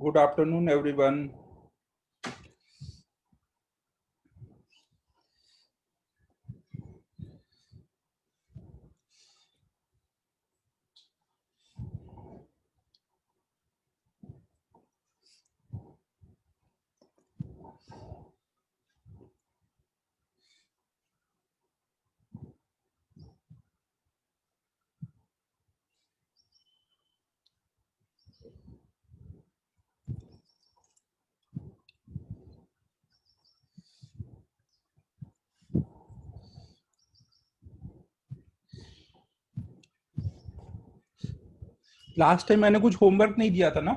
Good afternoon, everyone. Last time मैंने कुछ homework नहीं दिया था ना।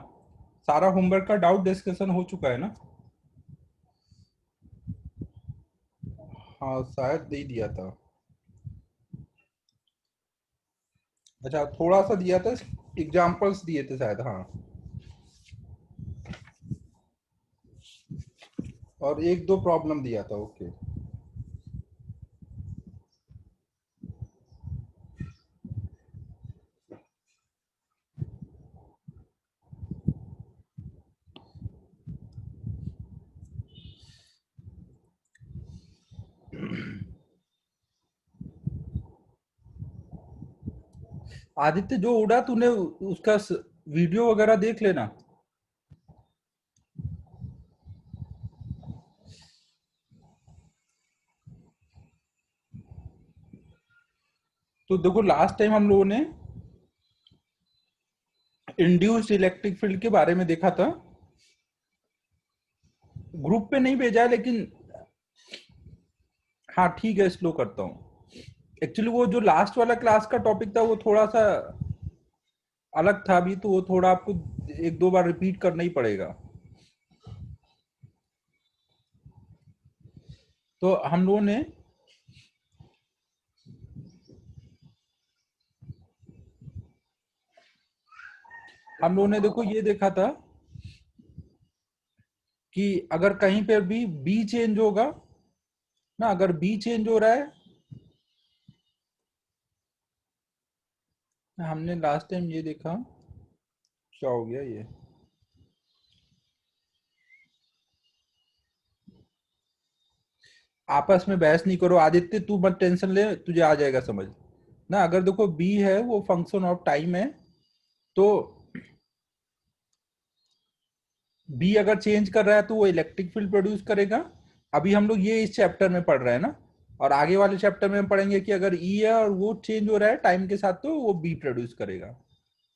सारा होमवर्क का डाउट डिस्कशन हो चुका है ना। हाँ, शायद दे दिया था। अच्छा, थोड़ा सा दिया था। एग्जाम्पल्स दिए थे शायद। हाँ, और एक दो प्रॉब्लम दिया था। ओके। आदित्य, जो उड़ा तूने उसका वीडियो वगैरह देख लेना। तो देखो, लास्ट टाइम हम लोगों ने इंड्यूस्ड इलेक्ट्रिक फील्ड के बारे में देखा था। ग्रुप पे नहीं भेजा है, लेकिन हाँ ठीक है, स्लो करता हूँ। एक्चुअली वो जो लास्ट वाला क्लास का टॉपिक था वो थोड़ा सा अलग था। अभी तो वो थोड़ा आपको एक दो बार रिपीट करना ही पड़ेगा। तो हम लोगों ने देखो ये देखा था कि अगर कहीं पे भी बी चेंज होगा ना, अगर बी चेंज हो रहा है। हमने लास्ट टाइम ये देखा। क्या हो गया ये? आपस में बहस नहीं करो आदित्य, तू मत टेंशन ले, तुझे आ जाएगा समझ। ना, अगर देखो बी है वो फंक्शन ऑफ टाइम है, तो बी अगर चेंज कर रहा है तो वो इलेक्ट्रिक फील्ड प्रोड्यूस करेगा। अभी हम लोग ये इस चैप्टर में पढ़ रहे हैं ना, और आगे वाले चैप्टर में हम पढ़ेंगे कि अगर ई है और वो चेंज हो रहा है टाइम के साथ तो वो बी प्रोड्यूस करेगा।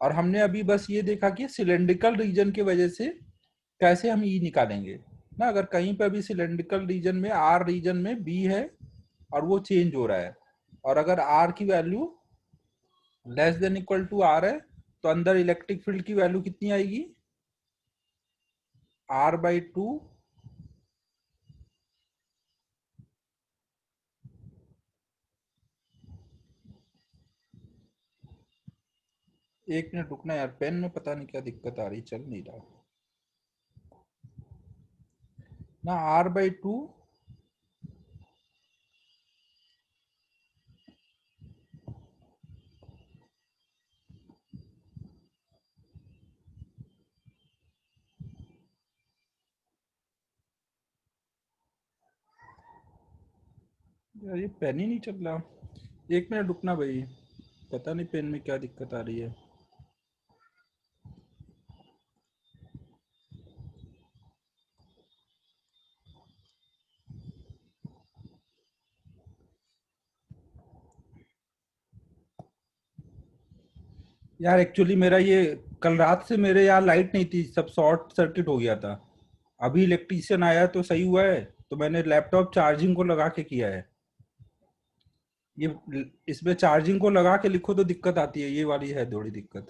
और हमने अभी बस ये देखा कि सिलेंड्रिकल रीजन की वजह से कैसे हम ई निकालेंगे। ना, अगर कहीं पर भी सिलेंड्रिकल रीजन में आर रीजन में बी है और वो चेंज हो रहा है, और अगर आर की value less than equal to R है, तो अंदर इलेक्ट्रिक फील्ड की वैल्यू कितनी आएगी? R/2। एक मिनट रुकना यार, पेन में पता नहीं क्या दिक्कत आ रही, चल नहीं रहा ना। R/2। यार ये पेन ही नहीं चल रहा। एक मिनट रुकना भाई, पता नहीं पेन में क्या दिक्कत आ रही है। यार एक्चुअली मेरा ये कल रात से मेरे यहाँ लाइट नहीं थी, सब शॉर्ट सर्किट हो गया था। अभी इलेक्ट्रीशियन आया तो सही हुआ है, तो मैंने लैपटॉप चार्जिंग को लगा के किया है। ये इसमें चार्जिंग को लगा के लिखो तो दिक्कत आती है, ये वाली है थोड़ी दिक्कत।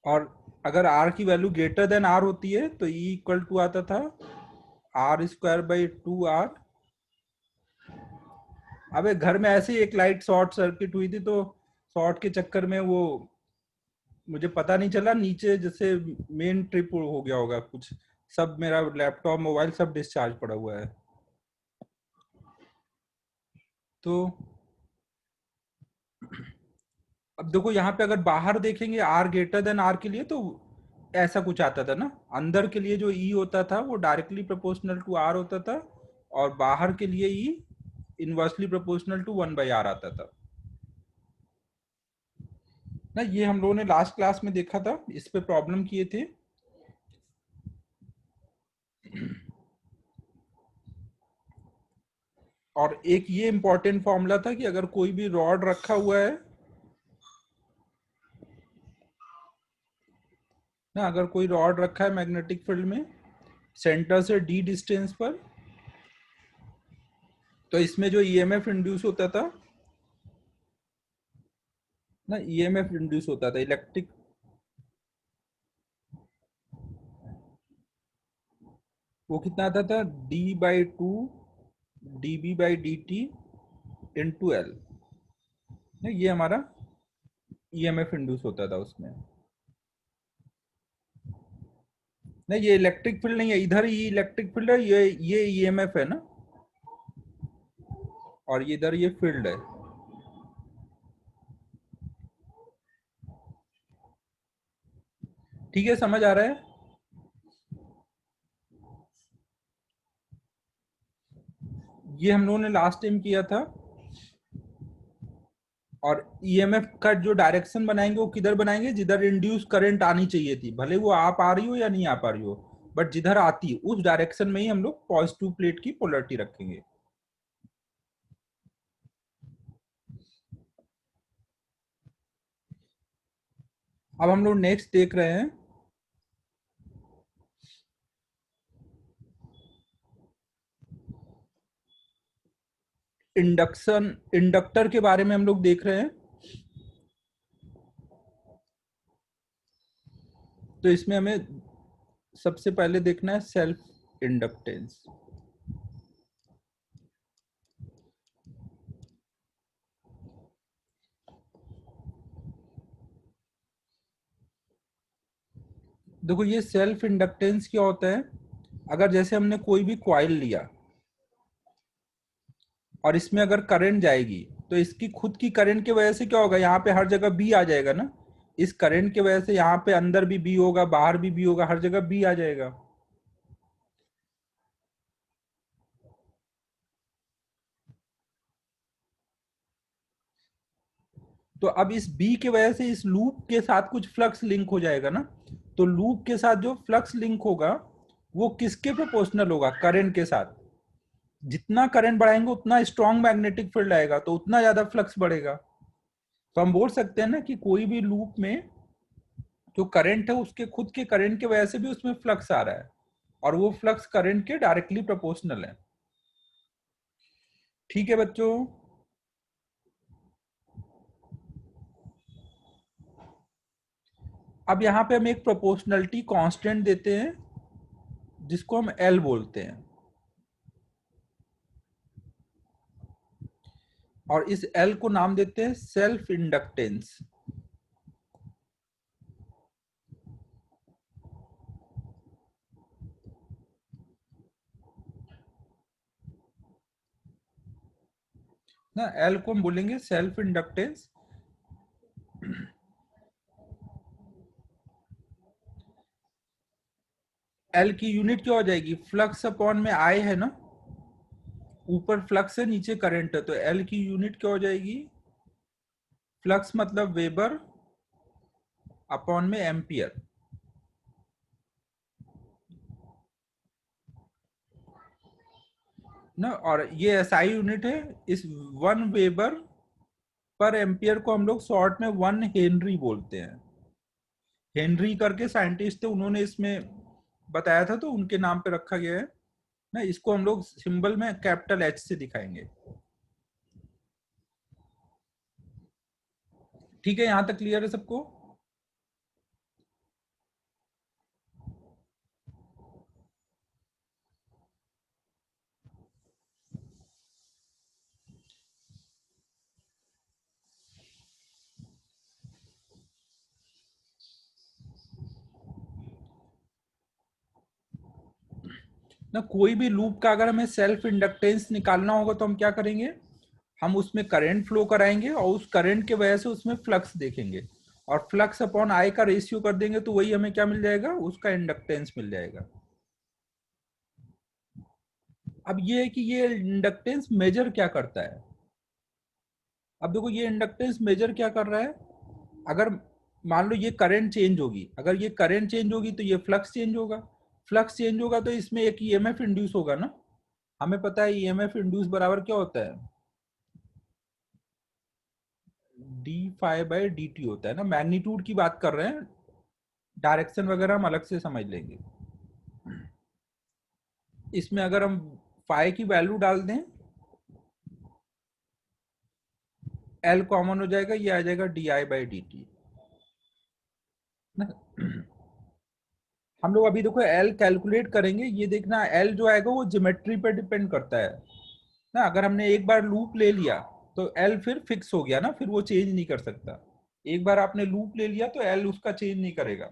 और अगर आर की वैल्यू ग्रेटर देन आर होती है तो ई इक्वल टू आता था R²/2R। अबे घर में ऐसे ही एक लाइट शॉर्ट सर्किट हुई थी, तो शॉर्ट के चक्कर में वो मुझे पता नहीं चला, नीचे जैसे मेन ट्रिप हो गया होगा कुछ। सब मेरा लैपटॉप मोबाइल सब डिस्चार्ज पड़ा हुआ है। तो अब देखो यहाँ पे अगर बाहर देखेंगे आर ग्रेटर देन आर के लिए तो ऐसा कुछ आता था ना, अंदर के लिए जो ई होता था वो डायरेक्टली प्रोपोर्शनल टू आर होता था, और बाहर के लिए ई इनवर्सली प्रोपोर्शनल टू 1/r आता था ना। ये हम लोगों ने लास्ट क्लास में देखा था, इस पे प्रॉब्लम किए थे। और एक ये इंपॉर्टेंट फॉर्मूला था कि अगर कोई भी रॉड रखा हुआ है ना, अगर कोई रॉड रखा है मैग्नेटिक फील्ड में सेंटर से डी डिस्टेंस पर, तो इसमें जो ईएमएफ इंड्यूस होता था ना, ईएमएफ इंड्यूस होता था इलेक्ट्रिक, वो कितना आता था, D/2 dB/dt इंटू एल। ये हमारा ईएमएफ इंड्यूस होता था उसमें। नहीं, ये इलेक्ट्रिक फील्ड नहीं है, इधर ये इलेक्ट्रिक फील्ड है, ये ईएमएफ है ना, और ये इधर ये फील्ड है। ठीक है, समझ आ रहा है। ये हम लोगों ने लास्ट टाइम किया था। और ईएमएफ का जो डायरेक्शन बनाएंगे वो किधर बनाएंगे, जिधर इंड्यूस करंट आनी चाहिए थी, भले वो आ पा रही हो या नहीं आ पा रही हो, बट जिधर आती है उस डायरेक्शन में ही हम लोग पॉजिटिव प्लेट की पोलरिटी रखेंगे। अब हम लोग नेक्स्ट देख रहे हैं इंडक्शन, इंडक्टर के बारे में हम लोग देख रहे हैं। तो इसमें हमें सबसे पहले देखना है सेल्फ इंडक्टेंस। देखो ये सेल्फ इंडक्टेंस क्या होता है, अगर जैसे हमने कोई भी कॉइल लिया और इसमें अगर करंट जाएगी तो इसकी खुद की करंट की वजह से क्या होगा, यहाँ पे हर जगह बी आ जाएगा ना। इस करंट की वजह से यहाँ पे अंदर भी बी होगा, बाहर भी बी होगा, हर जगह बी आ जाएगा। तो अब इस बी की वजह से इस लूप के साथ कुछ फ्लक्स लिंक हो जाएगा ना। तो लूप के साथ जो फ्लक्स लिंक होगा वो किसके प्रोपोर्शनल होगा, करंट के साथ। जितना करंट बढ़ाएंगे उतना स्ट्रॉन्ग मैग्नेटिक फील्ड आएगा, तो उतना ज्यादा फ्लक्स बढ़ेगा। तो हम बोल सकते हैं ना कि कोई भी लूप में जो करंट है उसके खुद के करंट की वजह से भी उसमें फ्लक्स आ रहा है, और वो फ्लक्स करंट के डायरेक्टली प्रोपोर्शनल है। ठीक है बच्चों। अब यहाँ पे हम एक प्रोपोर्शनलिटी कांस्टेंट देते हैं जिसको हम एल बोलते हैं, और इस एल को नाम देते हैं सेल्फ इंडक्टेंस ना। एल को हम बोलेंगे सेल्फ इंडक्टेंस। एल की यूनिट क्या हो जाएगी, फ्लक्स अपॉन में आई है ना, ऊपर फ्लक्स है नीचे करंट है, तो एल की यूनिट क्या हो जाएगी, फ्लक्स मतलब वेबर अपॉन में एम्पियर ना। और ये एसआई यूनिट है, इस 1 वेबर पर एम्पियर को हम लोग शॉर्ट में 1 हेनरी बोलते हैं। हेनरी करके साइंटिस्ट थे, उन्होंने इसमें बताया था तो उनके नाम पे रखा गया है ना। इसको हम लोग सिंबल में कैपिटल एच से दिखाएंगे। ठीक है, यहां तक क्लियर है सबको। ना कोई भी लूप का अगर हमें सेल्फ इंडक्टेंस निकालना होगा तो हम क्या करेंगे, हम उसमें करंट फ्लो कराएंगे और उस करंट के वजह से उसमें फ्लक्स देखेंगे, और फ्लक्स अपॉन आई का रेशियो कर देंगे तो वही हमें क्या मिल जाएगा, उसका इंडक्टेंस मिल जाएगा। अब ये है कि ये इंडक्टेंस मेजर क्या करता है। अब देखो ये इंडक्टेंस मेजर क्या कर रहा है, अगर मान लो ये करंट चेंज होगी, अगर ये करंट चेंज होगी तो ये फ्लक्स चेंज होगा, फ्लक्स चेंज होगा तो इसमें एक ईएमएफ इंड्यूस होगा ना। हमें पता है ईएमएफ इंड्यूस बराबर क्या होता है, D phi by D T होता है ना। मैग्नीट्यूड की बात कर रहे हैं, डायरेक्शन वगैरह हम अलग से समझ लेंगे। इसमें अगर हम फाई की वैल्यू डाल दें, एल कॉमन हो जाएगा, ये आ जाएगा D I by D T ना। हम लोग अभी देखो एल कैलकुलेट करेंगे, ये देखना एल जो आएगा वो ज्योमेट्री पे डिपेंड करता है ना। अगर हमने एक बार लूप ले लिया तो एल फिर फिक्स हो गया ना, फिर वो चेंज नहीं कर सकता। एक बार आपने लूप ले लिया तो एल उसका चेंज नहीं करेगा।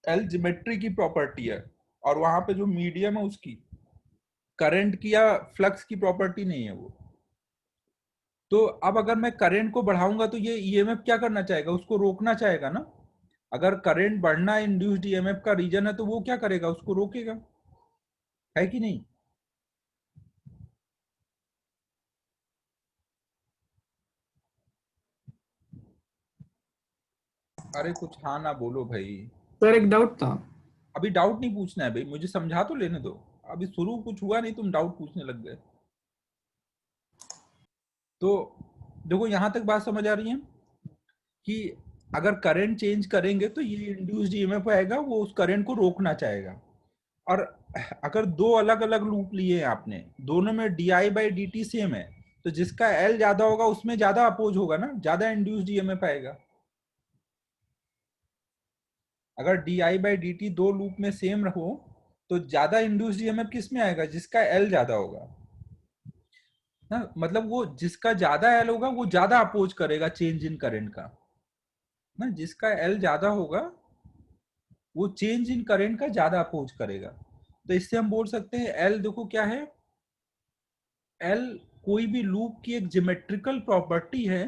एल ज्योमेट्री की प्रॉपर्टी है, और वहां पे जो मीडियम है उसकी करंट की या फ्लक्स की प्रॉपर्टी नहीं है वो। तो अब अगर मैं करंट को बढ़ाऊंगा तो ये ईएमएफ क्या करना चाहेगा, उसको रोकना चाहेगा ना। अगर करंट बढ़ना इंड्यूस्ड ईएमएफ का रीजन है तो वो क्या करेगा, उसको रोकेगा, है कि नहीं। अरे कुछ हाँ ना बोलो भाई। सर एक डाउट था। अभी डाउट नहीं पूछना है भाई, मुझे समझा तो लेने दो। अभी शुरू कुछ हुआ नहीं, तुम डाउट पूछने लग गए। तो देखो यहां तक बात समझ आ रही है कि अगर करंट चेंज करेंगे तो ये इंड्यूस्ड ईएमएफ आएगा, वो उस करंट को रोकना चाहेगा। और अगर दो अलग अलग लूप लिए हैं आपने, दोनों में D I by D T same है, तो जिसका एल ज्यादा होगा उसमें ज्यादा अपोज होगा ना, ज्यादा इंड्यूस्ड ईएमएफ आएगा। अगर D I by D T दो लूप में सेम रहो तो ज्यादा इंड्यूस्ड ईएमएफ किस में आएगा, जिसका एल ज्यादा होगा ना। मतलब वो जिसका ज्यादा एल होगा वो ज्यादा अपोज करेगा चेंज इन करंट का ना। जिसका एल ज्यादा होगा वो चेंज इन करंट का ज्यादा अपोज करेगा। तो इससे हम बोल सकते हैं एल देखो क्या है, एल कोई भी लूप की एक ज्योमेट्रिकल प्रॉपर्टी है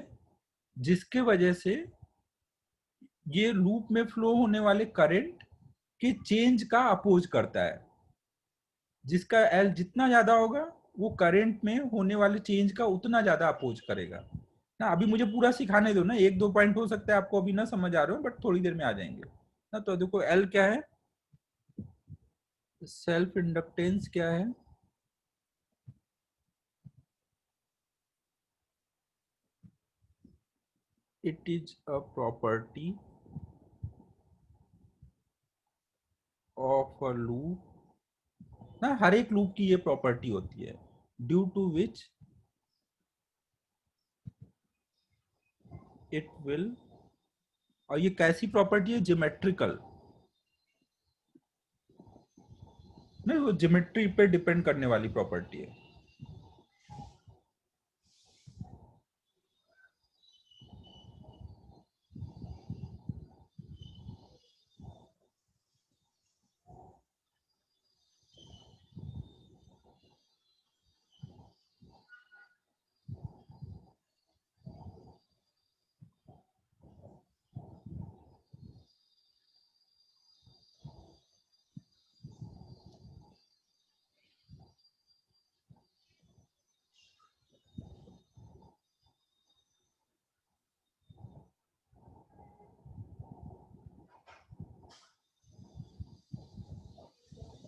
जिसके वजह से ये लूप में फ्लो होने वाले करंट के चेंज का अपोज करता है। जिसका एल जितना ज्यादा होगा वो करंट में होने वाले चेंज का उतना ज्यादा अपोज करेगा ना। अभी मुझे पूरा सिखाने दो ना, एक दो पॉइंट हो सकता है आपको अभी ना समझ आ रहे हो, बट थोड़ी देर में आ जाएंगे ना। तो देखो एल क्या है, सेल्फ इंडक्टेंस क्या है, it is a property of a loop ना। हर एक लूप की ये प्रॉपर्टी होती है, due to which it will, और ये कैसी प्रॉपर्टी है, ज्योमेट्रिकल, नहीं वो ज्योमेट्री पे डिपेंड करने वाली प्रॉपर्टी है।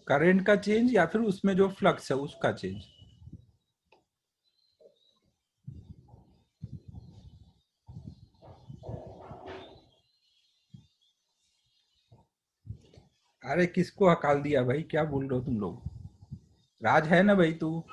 करंट का चेंज या फिर उसमें जो फ्लक्स है उसका चेंज। अरे किसको हकाल दिया भाई, क्या बोल रहे हो तुम लोग। राज है ना भाई तू।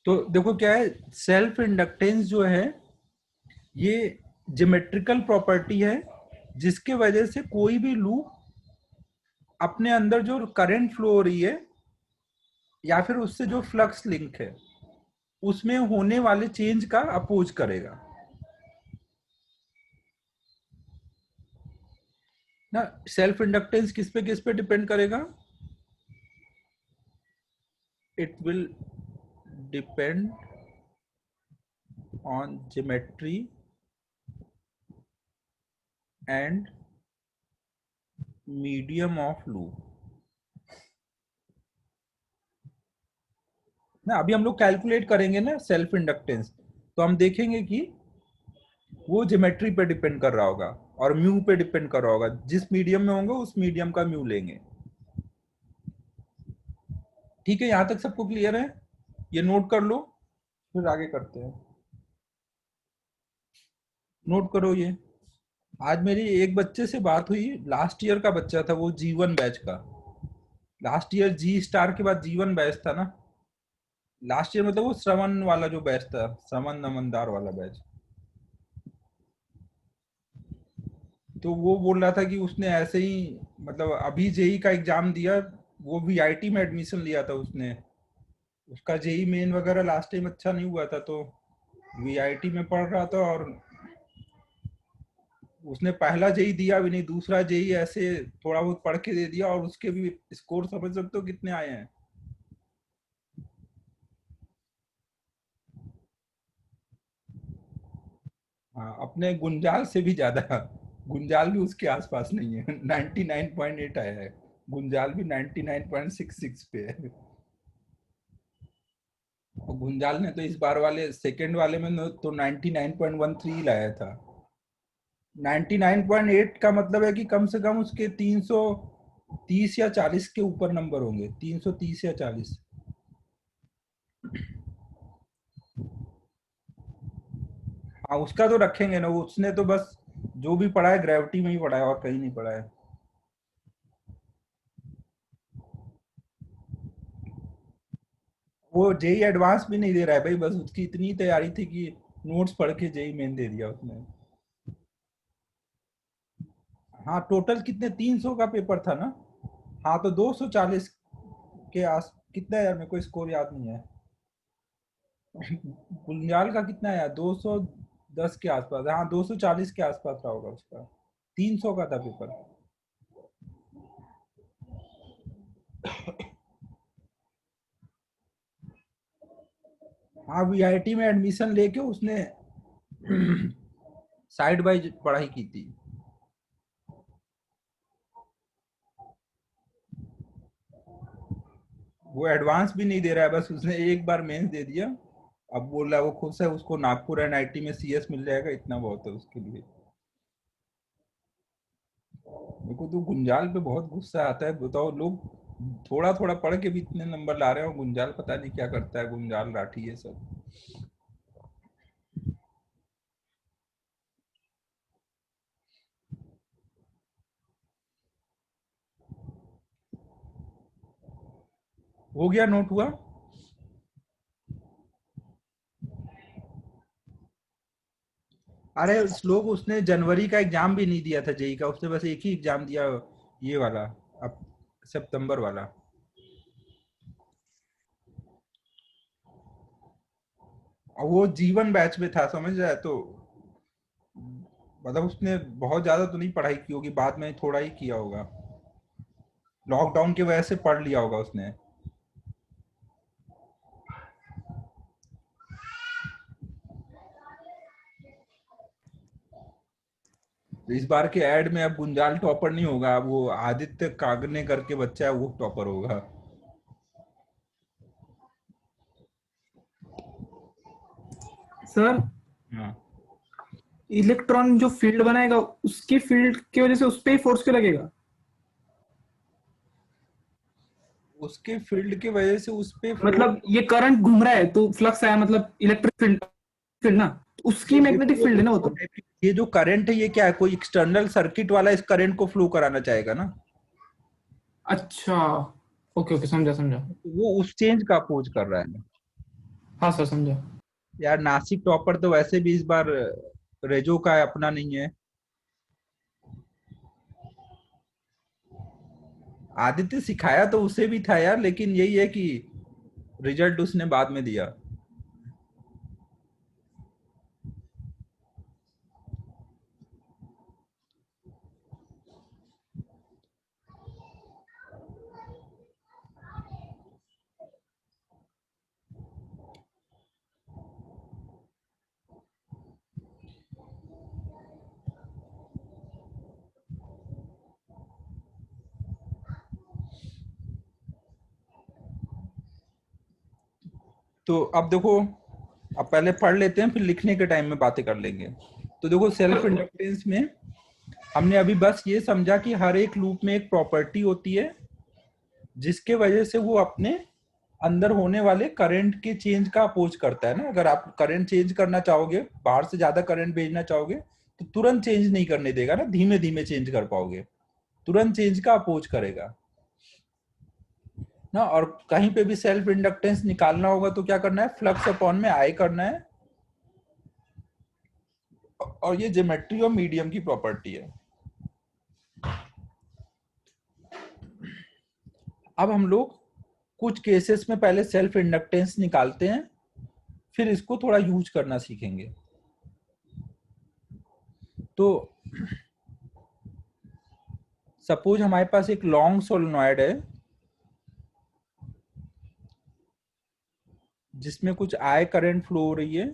तो देखो क्या है, सेल्फ इंडक्टेंस जो है ये ज्योमेट्रिकल प्रॉपर्टी है जिसके वजह से कोई भी लूप अपने अंदर जो करंट फ्लो हो रही है या फिर उससे जो फ्लक्स लिंक है उसमें होने वाले चेंज का अपोज करेगा ना। सेल्फ इंडक्टेंस किस पे डिपेंड करेगा? It will depend on geometry and medium of loop ना। अभी हम लोग कैलकुलेट करेंगे ना सेल्फ इंडक्टेंस, तो हम देखेंगे कि वो ज्योमेट्री पे डिपेंड कर रहा होगा और म्यू पे डिपेंड कर रहा होगा। जिस मीडियम में होंगे उस मीडियम का म्यू लेंगे। ठीक है, यहां तक सबको क्लियर है? ये नोट कर लो, फिर आगे करते हैं। नोट करो ये। आज मेरी एक बच्चे से बात हुई, लास्ट ईयर का बच्चा था, वो G1 बैच का। लास्ट ईयर जी स्टार के बाद G1 बैच था ना। लास्ट ईयर मतलब वो श्रवण वाला जो बैच था, श्रवण नमनदार वाला बैच। तो वो बोल रहा था कि उसने ऐसे ही मतलब अभी जेई का एग्जाम दिया, वो वीआईटी में एडमिशन लिया था उसने। उसका जेई मेन वगैरह लास्ट टाइम अच्छा नहीं हुआ था, तो वीआईटी में पढ़ रहा था और उसने पहला जेई दिया भी नहीं, दूसरा जेई ऐसे थोड़ा बहुत पढ़ के दे दिया और उसके भी स्कोर समझ सकते हो कितने आए हैं? हाँ, अपने गुंजाल से भी ज्यादा। गुंजाल भी उसके आसपास नहीं है। 99.8 आया है, गुंजाल भी 99.66 पे है। और गुंजाल ने तो इस बार वाले सेकंड वाले में तो 99.13 लाया था। 99.8 का मतलब है कि कम से कम उसके 330 या 40 के ऊपर नंबर होंगे, 330 या 40। हाँ, उसका तो रखेंगे ना, उसने तो बस जो भी पढ़ा है ग्रेविटी में ही पढ़ा है और कहीं नहीं पढ़ा है। वो जेई एडवांस भी नहीं दे रहा है भाई, बस उसकी इतनी तैयारी थी कि नोट्स पढ़ के जेई मेन दे दिया उसने। हाँ, टोटल कितने, 300 का पेपर था ना। हाँ, तो 240 के आस कितना है यार, मेरे को स्कोर याद नहीं है। गुंजाल का कितना है? 210 के आसपास। हाँ, 240 के आसपास रहा होगा उसका। 300 का था पेपर। हाँ, वीआईटी में एडमिशन लेके उसने साइड बाय पढ़ाई की थी। वो एडवांस भी नहीं दे रहा है, बस उसने एक बार मेंस दे दिया। अब बोल रहा है वो खुश है, उसको नागपुर एनआईटी में सीएस मिल जाएगा, इतना बहुत है उसके लिए। मेरे को तो गुंजाल पे बहुत गुस्सा आता है, बताओ लोग थोड़ा थोड़ा पढ़ के भी इतने नंबर ला रहे हो, गुंजाल पता नहीं क्या करता है, गुंजाल राठी ये सब। हो गया, नोट हुआ? अरे श्लोक, उसने जनवरी का एग्जाम भी नहीं दिया था जेई का, उसने बस एक ही एग्जाम दिया, ये वाला, अब सितंबर वाला। और वो जीवन बैच में था, समझ रहा है? तो मतलब उसने बहुत ज्यादा तो नहीं पढ़ाई की होगी, बाद में थोड़ा ही किया होगा, लॉकडाउन की वजह से पढ़ लिया होगा उसने। तो इस बार के ऐड में अब गुंजाल टॉपर नहीं होगा, अब वो आदित्य कागने करके बच्चा है वो टॉपर होगा। सर, हाँ, इलेक्ट्रॉन जो फील्ड बनाएगा उसकी फील्ड की वजह से उस पे ही फोर्स क्यों लगेगा? उसके फील्ड की वजह से उस पे फोर्स। मतलब ये करंट घूम रहा है तो फ्लक्स आया, मतलब इलेक्ट्रिक फील्ड, फील्ड ना, तो उसकी देखो मैग्नेटिक फील्ड है ना वो तो। ये जो करंट है ये क्या है, कोई एक्सटर्नल सर्किट वाला इस करंट को फ्लो कराना चाहेगा ना। अच्छा, ओके ओके, समझा समझा। तो वो उस चेंज का अपोज कर रहा है। हाँ सर समझा। यार नासिक टॉपर तो वैसे भी इस बार रेजो का है, अपना नहीं है। आदित्य सिखाया तो उसे भी था यार, लेकिन यही है कि रिजल्ट उसने बाद में दिया। तो अब देखो, अब पहले पढ़ लेते हैं, फिर लिखने के टाइम में बातें कर लेंगे। तो देखो, सेल्फ इंडक्टेंस में हमने अभी बस ये समझा कि हर एक लूप में एक प्रॉपर्टी होती है जिसके वजह से वो अपने अंदर होने वाले करंट के चेंज का अपोज करता है ना। अगर आप करंट चेंज करना चाहोगे, बाहर से ज्यादा करंट भेजना चाहोगे, तो तुरंत चेंज नहीं करने देगा ना, धीमे धीमे चेंज कर पाओगे। तुरंत चेंज का अपोज करेगा ना। और कहीं पे भी सेल्फ इंडक्टेंस निकालना होगा तो क्या करना है, फ्लक्स अपॉन में आई करना है। और ये ज्योमेट्री और मीडियम की प्रॉपर्टी है। अब हम लोग कुछ केसेस में पहले सेल्फ इंडक्टेंस निकालते हैं, फिर इसको थोड़ा यूज करना सीखेंगे। तो सपोज हमारे पास एक लॉन्ग सोलेनॉइड है जिसमें कुछ आई करंट फ्लो हो रही है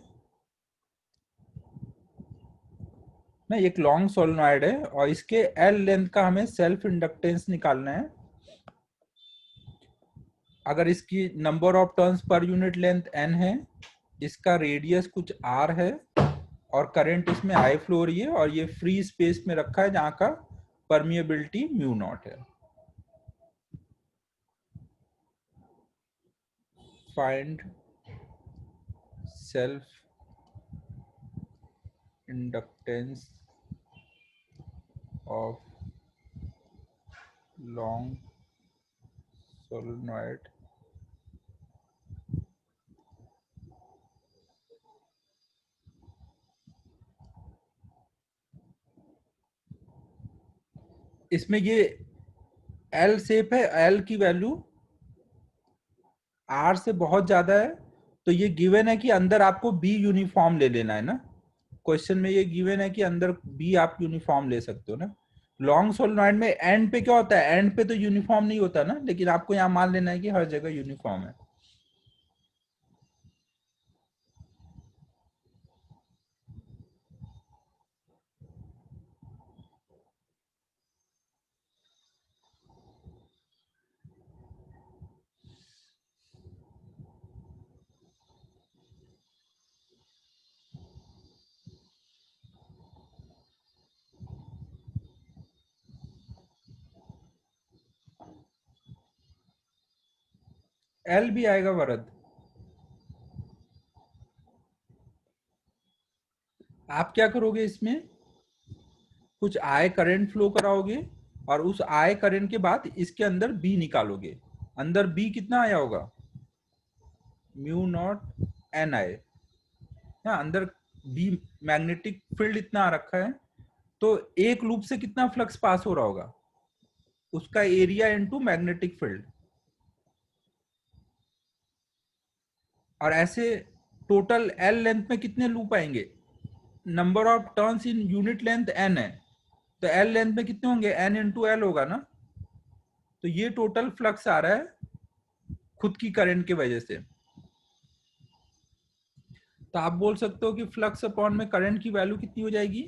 ना। एक लॉन्ग सोलेनॉइड है और इसके एल लेंथ का हमें सेल्फ इंडक्टेंस निकालना है। अगर इसकी number of turns per unit length N है, इसका रेडियस कुछ आर है, और करंट इसमें आई फ्लो हो रही है, और ये फ्री स्पेस में रखा है जहां का परमिएबिलिटी म्यू नॉट है। Find self inductance of long solenoid इसमें ये एल शेप है, एल की वैल्यू आर से बहुत ज्यादा है, तो ये गिवन है कि अंदर आपको बी यूनिफॉर्म ले लेना है ना। क्वेश्चन में ये गिवन है कि अंदर बी आप यूनिफॉर्म ले सकते हो ना। लॉन्ग सोलेनॉइड में एंड पे क्या होता है, एंड पे तो यूनिफॉर्म नहीं होता ना, लेकिन आपको यहाँ मान लेना है कि हर जगह यूनिफॉर्म है। एल भी आएगा वरद। आप क्या करोगे, इसमें कुछ आय करंट फ्लो कराओगे, और उस आय करंट के बाद इसके अंदर बी निकालोगे। अंदर बी कितना आया होगा, म्यू नॉट एन आई ना। अंदर बी मैग्नेटिक फील्ड इतना आ रखा है, तो एक लूप से कितना फ्लक्स पास हो रहा होगा, उसका एरिया इनटू मैग्नेटिक फील्ड। और ऐसे टोटल एल लेंथ में कितने लूप आएंगे, number of turns in unit length N है, तो एल लेंथ में कितने होंगे, एन इंटू एल होगा ना। तो ये टोटल फ्लक्स आ रहा है खुद की करंट की वजह से। तो आप बोल सकते हो कि फ्लक्स अपॉन में करंट की वैल्यू कितनी हो जाएगी।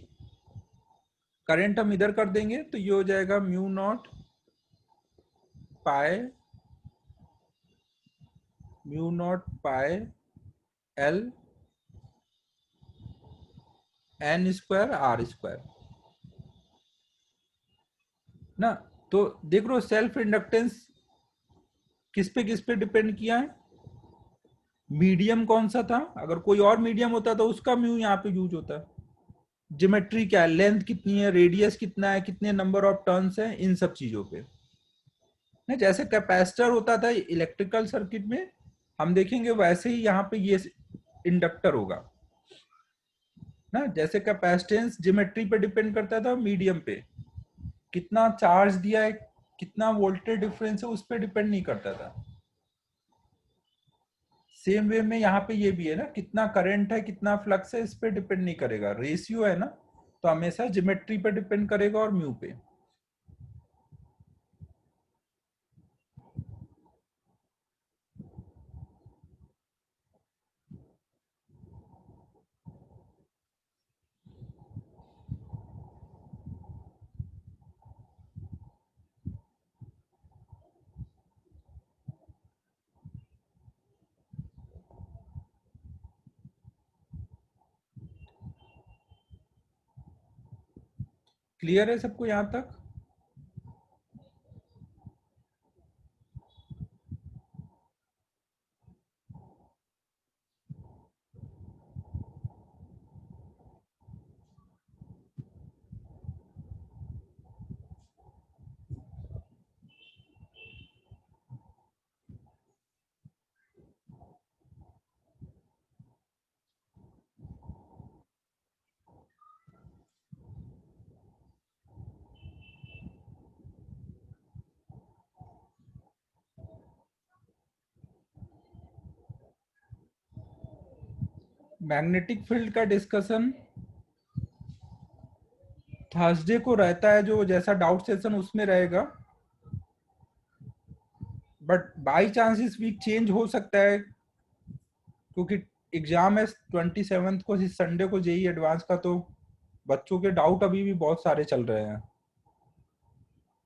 करंट हम इधर कर देंगे तो ये हो जाएगा mu naught pi, mu naught pi L N square R square ना। तो देख लो सेल्फ इंडक्टेंस किस पे डिपेंड किया है, मीडियम कौन सा था। अगर कोई और मीडियम होता तो उसका म्यू यहाँ पे यूज होता है। ज्योमेट्री क्या है, लेंथ कितनी है, रेडियस कितना है, कितने नंबर ऑफ टर्न्स है, इन सब चीजों पे ना। जैसे कैपेसिटर होता था इलेक्ट्रिकल सर्किट में, हम देखेंगे वैसे ही यहाँ पे ये इंडक्टर होगा ना। जैसे कैपेसिटेंस ज्योमेट्री पे डिपेंड करता था, मीडियम पे कितना चार्ज दिया है, कितना वोल्टेज डिफरेंस है, उस पर डिपेंड नहीं करता था। सेम वे में यहाँ पे ये भी है ना, कितना करंट है कितना फ्लक्स है, इस पे डिपेंड नहीं करेगा, रेशियो है ना, तो हमेशा ज्योमेट्री पे डिपेंड करेगा और म्यू पे। क्लियर है सबको यहाँ तक? मैग्नेटिक फील्ड का डिस्कशन थर्सडे को रहता है, जो जैसा डाउट सेशन उसमें रहेगा, बट बाई चांस इस वीक चेंज हो सकता है, क्योंकि एग्जाम है 27 को, इस संडे को जेई एडवांस का, तो बच्चों के डाउट अभी भी बहुत सारे चल रहे हैं।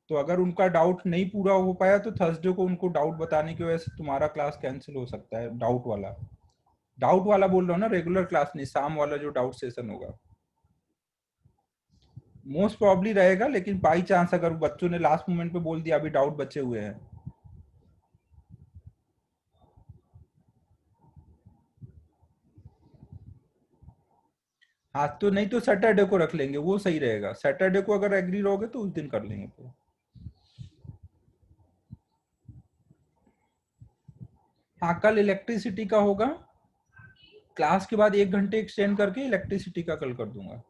तो अगर उनका डाउट नहीं पूरा हो पाया तो थर्सडे को उनको डाउट बताने की वजह से तुम्हारा क्लास कैंसिल हो सकता है। डाउट वाला बोल रहा हूँ ना, रेगुलर क्लास नहीं, शाम वाला जो डाउट सेशन होगा मोस्ट प्रॉब्ली रहेगा, लेकिन बाई चांस अगर बच्चों ने लास्ट मोमेंट पे बोल दिया अभी डाउट बचे हुए हैं। हाँ, तो नहीं तो सैटरडे को रख लेंगे, वो सही रहेगा। सैटरडे को अगर एग्री रहोगे तो उस दिन कर लेंगे फिर। हाँ, कल इलेक्ट्रिसिटी का होगा, क्लास के बाद 1 घंटे एक्सटेंड करके इलेक्ट्रिसिटी का कल कर दूंगा।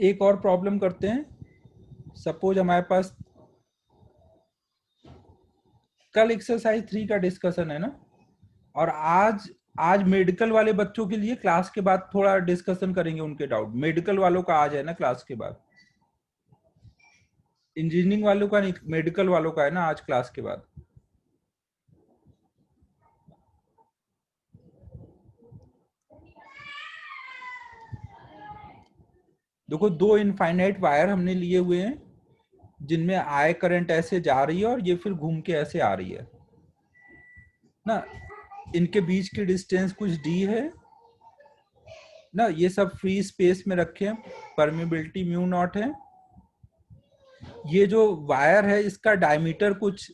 एक और प्रॉब्लम करते हैं। सपोज हमारे पास कल एक्सरसाइज 3 का डिस्कशन है ना, और आज आज मेडिकल वाले बच्चों के लिए क्लास के बाद थोड़ा डिस्कशन करेंगे उनके डाउट। मेडिकल वालों का आज है ना क्लास के बाद, इंजीनियरिंग वालों का नहीं, मेडिकल वालों का है ना आज क्लास के बाद। देखो, 2 इनफाइनाइट वायर हमने लिए हुए हैं, जिनमें आई करंट ऐसे जा रही है और ये फिर घूम के ऐसे आ रही है ना। इनके बीच की डिस्टेंस कुछ डी है ना, ये सब फ्री स्पेस में रखे हैं, परमेबिलिटी म्यू नॉट है। ये जो वायर है इसका डायमीटर कुछ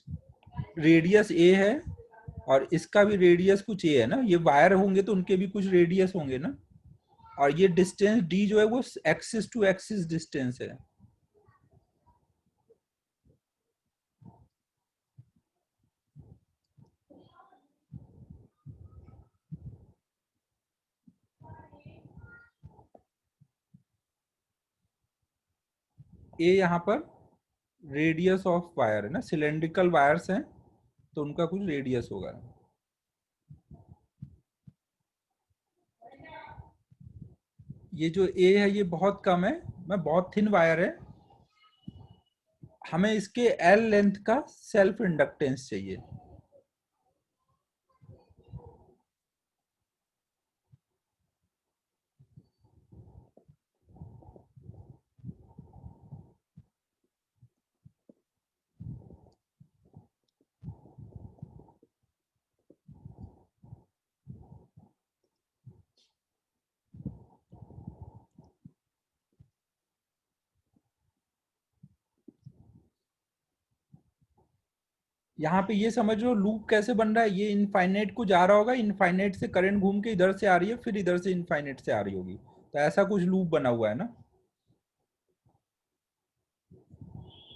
रेडियस ए है, और इसका भी रेडियस कुछ ए है ना। ये वायर होंगे तो उनके भी कुछ रेडियस होंगे ना, और ये डिस्टेंस डी जो है वो एक्सिस टू एक्सिस डिस्टेंस है। ए यहाँ पर रेडियस ऑफ वायर है ना, सिलेंड्रिकल वायर्स हैं तो उनका कुछ रेडियस होगा। ये जो ए है ये बहुत कम है, मैं बहुत थिन वायर है, हमें इसके एल लेंथ का सेल्फ इंडक्टेंस चाहिए। यहाँ पे ये समझ लो लूप कैसे बन रहा है, ये इनफाइनाइट को जा रहा होगा, इनफाइनाइट से करंट घूम के इधर से आ रही है, फिर इधर से इनफाइनाइट से आ रही होगी, तो ऐसा कुछ लूप बना हुआ है ना।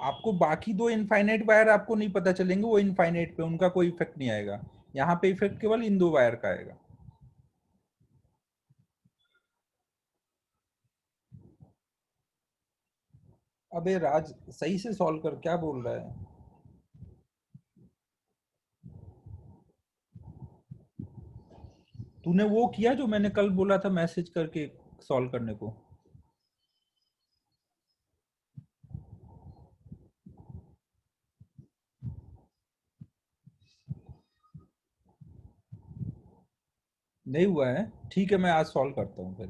आपको बाकी दो इनफाइनाइट वायर आपको नहीं पता चलेंगे, वो इनफाइनाइट पे उनका कोई इफेक्ट नहीं आएगा, यहाँ पे इफेक्ट केवल इन दो वायर का आएगा। अबे राज, सही से सॉल्व कर, क्या बोल रहा है। तूने वो किया जो मैंने कल बोला था मैसेज करके सॉल्व करने को। नहीं हुआ है, ठीक है, मैं आज सॉल्व करता हूँ फिर।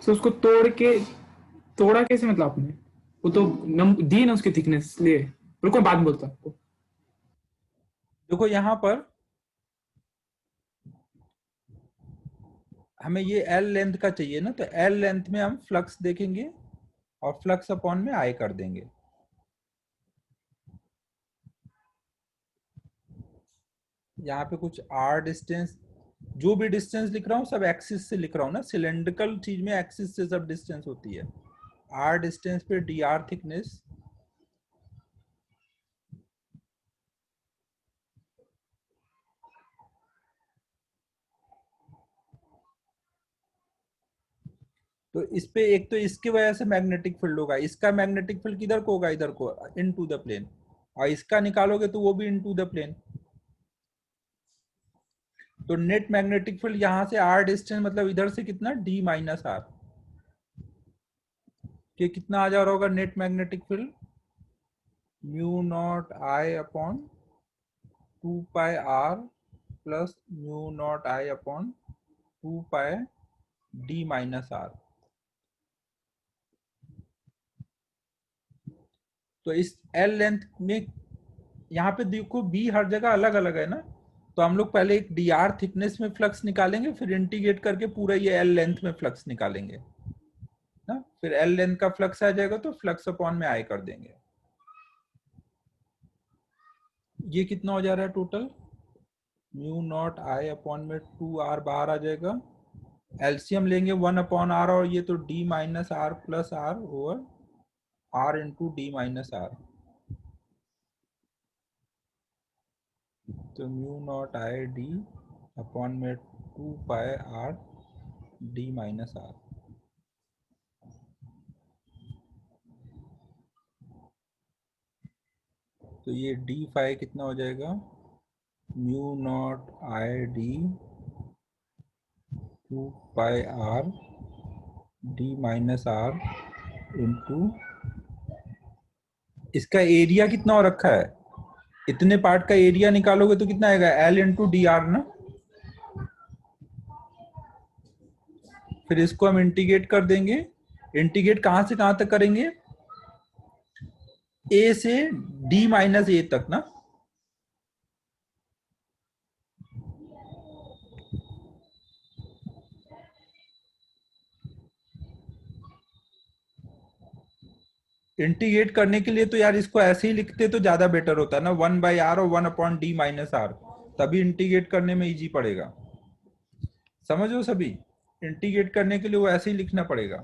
तो उसको तोड़ा कैसे, मतलब आपने वो तो दी ना उसकी थिकनेस, इसलिए रुको बाद में बोलता हूँ आपको। देखो यहाँ पर हमें ये एल लेंथ का चाहिए ना, तो एल लेंथ में हम फ्लक्स देखेंगे और फ्लक्स अपॉन में आई कर देंगे। यहाँ पे कुछ आर डिस्टेंस, जो भी डिस्टेंस लिख रहा हूँ सब एक्सिस से लिख रहा हूँ ना, सिलेंड्रिकल चीज में एक्सिस से सब डिस्टेंस होती है। आर डिस्टेंस पे डी आर थिकनेस, तो इस पे एक तो इसकी वजह से मैग्नेटिक फील्ड होगा, इसका मैग्नेटिक फील्ड किधर को होगा, इधर को, इनटू द प्लेन, और इसका निकालोगे तो वो भी इनटू द प्लेन। तो नेट मैग्नेटिक फील्ड यहाँ से आर डिस्टेंस मतलब इधर से कितना, डी माइनस आर, कि कितना आ जा रहा होगा net magnetic field, mu not I upon 2 pi R plus mu not I upon 2 pi D minus R. तो इस एल लेंथ में यहाँ पे देखो बी हर जगह अलग अलग है ना, तो हम लोग पहले एक डी आर थिकनेस में फ्लक्स निकालेंगे, फिर इंटीग्रेट करके पूरा ये एल लेंथ में फ्लक्स निकालेंगे ना, फिर एल लेंथ का फ्लक्स आ जाएगा तो फ्लक्स अपॉन में आई कर देंगे। ये कितना हो जा रहा है total, mu naught I upon में 2 आर बाहर आ जाएगा, एलसीएम लेंगे 1/r, और ये तो D minus R plus R over R into D minus R, तो mu not I D upon में 2 pi R D minus R. तो ये डी फाई कितना हो जाएगा, mu not I D 2 pi R D minus R into, इसका area कितना हो रखा है, इतने पार्ट का एरिया निकालोगे तो कितना आएगा, एल इंटू डी आर ना। फिर इसको हम इंटीग्रेट कर देंगे, इंटीग्रेट कहां से कहां तक करेंगे, ए से डी माइनस ए तक ना। इंटीग्रेट करने के लिए तो यार इसको ऐसे ही लिखते तो ज्यादा बेटर होता ना, 1/r और 1/d-r, तभी इंटीग्रेट करने में इजी पड़ेगा, समझो सभी। इंटीग्रेट करने के लिए वो ऐसे ही लिखना पड़ेगा।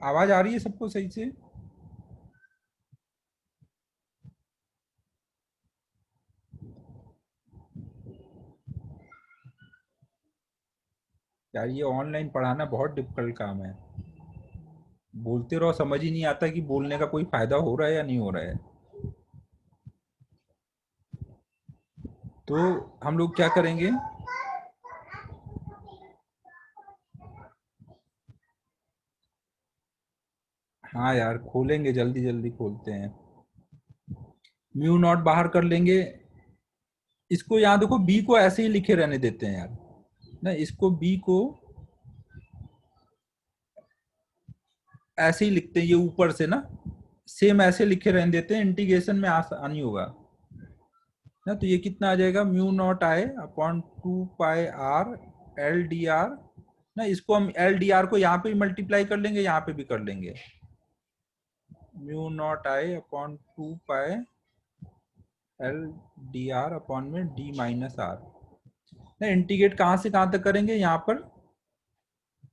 आवाज आ रही है सबको सही से। यार ये ऑनलाइन पढ़ाना बहुत डिफिकल्ट काम है, बोलते रहो समझ ही नहीं आता कि बोलने का कोई फायदा हो रहा है या नहीं हो रहा है। तो हम लोग क्या करेंगे, हाँ यार खोलेंगे, जल्दी जल्दी खोलते हैं। म्यू नॉट बाहर कर लेंगे, इसको यहाँ देखो बी को ऐसे ही लिखे रहने देते हैं यार ना, इसको बी को ऐसे ही लिखते हैं, ये ऊपर से ना सेम ऐसे लिखे रहने देते हैं, इंटीग्रेशन में आसानी होगा ना। तो ये कितना आ जाएगा, mu not I upon 2 pi R L D are ना, इसको हम एल डी आर को यहाँ पे भी मल्टीप्लाई कर लेंगे, यहाँ पे भी कर लेंगे, mu not I upon 2 pi L D R upon में डी माइनस आर। ना इंटीग्रेट कहाँ से कहाँ तक करेंगे, यहाँ पर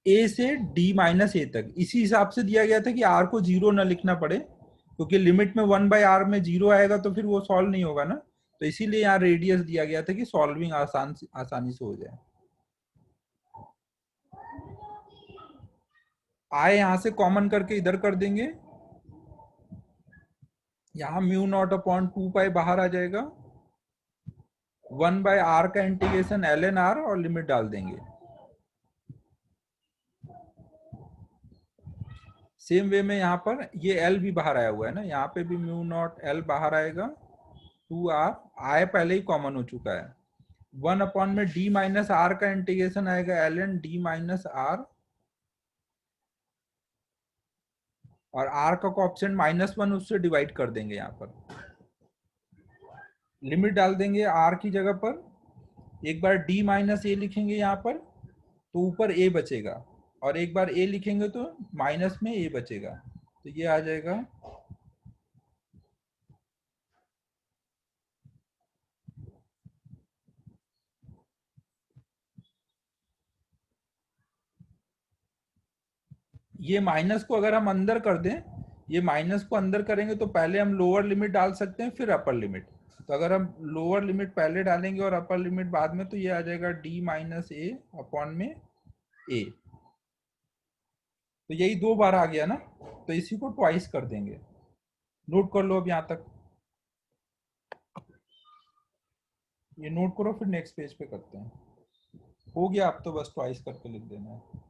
ए से डी माइनस ए तक। इसी हिसाब से दिया गया था कि आर को जीरो ना लिखना पड़े, क्योंकि लिमिट में 1/r में जीरो आएगा तो फिर वो सॉल्व नहीं होगा ना, तो इसीलिए यहाँ रेडियस दिया गया था कि सॉल्विंग आसानी से हो जाए। आए यहां से कॉमन करके इधर कर देंगे, यहाँ म्यू नॉट अपॉन 2 पाई बाहर आ जाएगा, 1/r का इंटीग्रेशन ln r और लिमिट डाल देंगे। सेम वे में यहाँ पर ये l भी बाहर आया हुआ है ना, यहाँ पे भी म्यू नॉट l बाहर आएगा, 2r आय पहले ही कॉमन हो चुका है, 1 में d माइनस आर का इंटीग्रेशन आएगा ln d माइनस आर, और r का कोएफिशिएंट -1 उससे डिवाइड कर देंगे, यहाँ पर लिमिट डाल देंगे r की जगह पर, एक बार d माइनस ए लिखेंगे यहाँ पर तो ऊपर a बचेगा, और एक बार a लिखेंगे तो माइनस में a बचेगा, तो ये आ जाएगा ये माइनस को अगर हम अंदर कर दें, ये माइनस को अंदर करेंगे तो पहले हम लोअर लिमिट डाल सकते हैं फिर अपर लिमिट, तो अगर हम लोअर लिमिट पहले डालेंगे और अपर लिमिट बाद में, तो ये आ जाएगा d माइनस ए अपॉन में a, तो यही 2 बार आ गया ना, तो इसी को ट्वाइस कर देंगे। नोट कर लो अब यहाँ तक, ये नोट करो फिर नेक्स्ट पेज पे करते हैं। हो गया, अब तो बस ट्वाइस करके लिख देना है।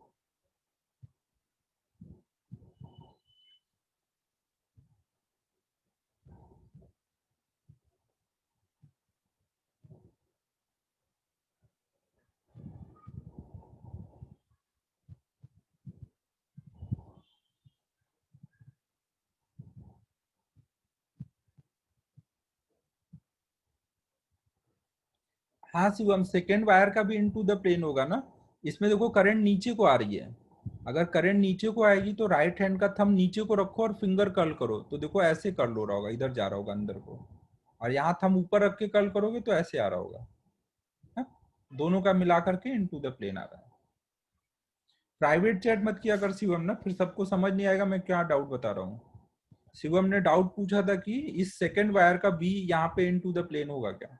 हाँ शिवम, सेकेंड वायर का भी इनटू द प्लेन होगा ना, इसमें देखो करंट नीचे को आ रही है, अगर करंट नीचे को आएगी तो राइट हैंड का थंब नीचे को रखो और फिंगर कर्ल करो, तो देखो ऐसे कर्ल हो रहा होगा, इधर जा रहा होगा अंदर को, और यहाँ थंब ऊपर रख के कर्ल करोगे तो ऐसे आ रहा होगा, है? दोनों का मिला करके इनटू द प्लेन आ रहा है। प्राइवेट चैट मत किया कर शिवम ना, फिर सबको समझ नहीं आएगा मैं क्या डाउट बता रहा हूँ। शिवम ने डाउट पूछा था कि इस सेकेंड वायर का बी यहाँ पे इनटू द प्लेन होगा क्या।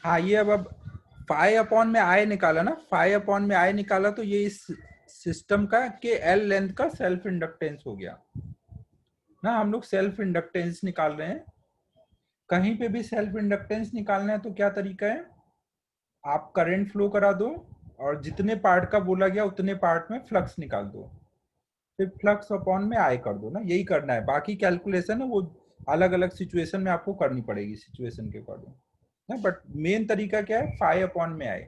हाँ ये अब फाइव अपॉन में आई निकाला ना, फाइव अपॉन में आई निकाला तो ये इस सिस्टम का के एल लेंथ का सेल्फ इंडक्टेंस हो गया ना, हम लोग सेल्फ इंडक्टेंस निकाल रहे हैं, कहीं पे भी सेल्फ इंडक्टेंस निकालना है तो क्या तरीका है, आप करंट फ्लो करा दो और जितने पार्ट का बोला गया उतने पार्ट में फ्लक्स निकाल दो, फिर फ्लक्स अपॉन में आई कर दो ना, यही करना है, बाकी कैलकुलेशन है वो अलग अलग सिचुएशन में आपको करनी पड़ेगी सिचुएशन के अकॉर्डिंग ना, बट मेन तरीका क्या है, फाइव अपॉन में आई।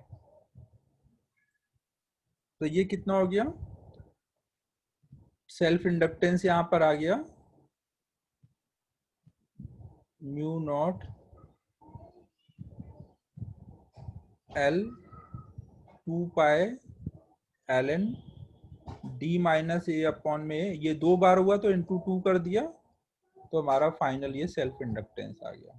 तो ये कितना हो गया, सेल्फ इंडक्टेंस यहां पर आ गया mu nought L 2 pi L N D minus A upon में, ये 2 बार हुआ तो इंटू 2 कर दिया, तो हमारा फाइनल ये सेल्फ इंडक्टेंस आ गया।